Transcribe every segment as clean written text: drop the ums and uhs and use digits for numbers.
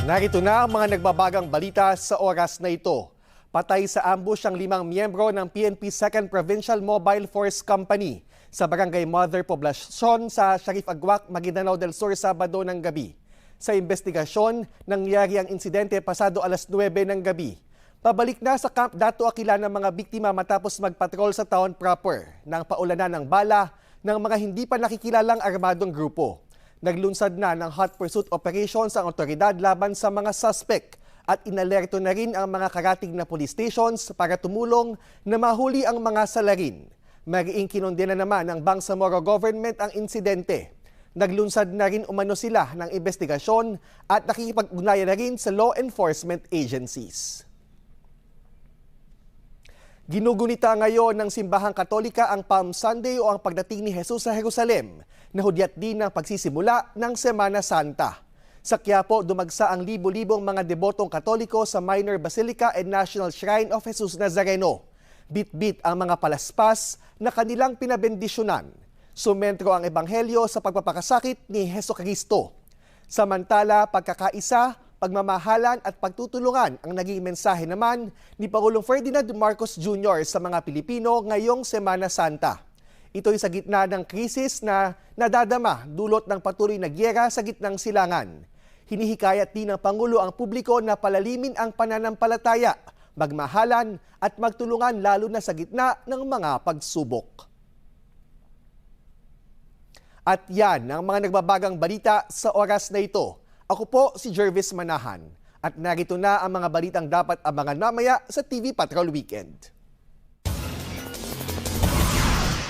Narito na ang mga nagbabagang balita sa oras na ito. Patay sa ambush ang 5 miyembro ng PNP 2nd Provincial Mobile Force Company sa Barangay Mother Poblacion sa Sharif Agwak, Maguindanao del Sur, Sabado ng gabi. Sa investigasyon, nangyari ang insidente pasado alas 9 ng gabi. Pabalik na sa Camp Dato Aquila ng mga biktima matapos magpatrol sa town proper nang paulanan ng bala ng mga hindi pa nakikilalang armadong grupo. Naglunsad na ng hot pursuit operations ang otoridad laban sa mga suspect at inalerto na rin ang mga karatig na police stations para tumulong na mahuli ang mga salarin. Mariing kinondena naman ng Bangsamoro government ang insidente. Naglunsad na rin umano sila ng investigasyon at nakikipag-ugnayan na rin sa law enforcement agencies. Ginugunita ngayon ng Simbahang Katolika ang Palm Sunday o ang pagdating ni Jesus sa Jerusalem, na hudyat din ng pagsisimula ng Semana Santa. Sa Quiapo, dumagsa ang libo-libong mga debotong Katoliko sa Minor Basilica and National Shrine of Jesus Nazareno. Bit-bit ang mga palaspas na kanilang pinabendisyonan. Sumentro ang ebanghelyo sa pagpapakasakit ni Hesukristo. Samantala, pagkakaisa, pagmamahalan at pagtutulungan ang naging mensahe naman ni Pangulong Ferdinand Marcos Jr. sa mga Pilipino ngayong Semana Santa. Ito'y sa gitna ng krisis na nadadama dulot ng patuloy na gyera sa gitnang silangan. Hinihikayat din ng Pangulo ang publiko na palalimin ang pananampalataya, magmahalan at magtulungan lalo na sa gitna ng mga pagsubok. At yan ang mga nagbabagang balita sa oras na ito. Ako po si Jervis Manahan at narito na ang mga balitang dapat abangan mamaya sa TV Patrol Weekend.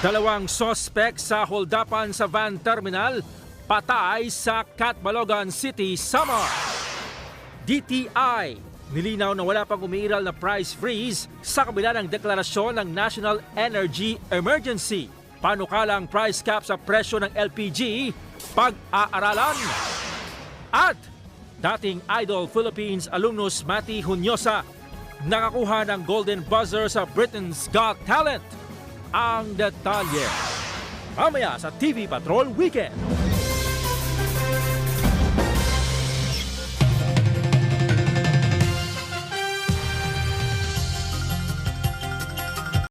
Dalawang sospek sa holdapan sa van terminal, patay sa Catbalogan City, Samar. DTI, nilinaw na wala pang umiiral na price freeze sa kabila ng deklarasyon ng National Energy Emergency. Panukalang price cap sa presyo ng LPG, pag-aaralan. At dating Idol Philippines alumnus Mati Hunyosa nakakuha ng Golden Buzzer sa Britain's Got Talent. Ang detalye mamaya sa TV Patrol Weekend.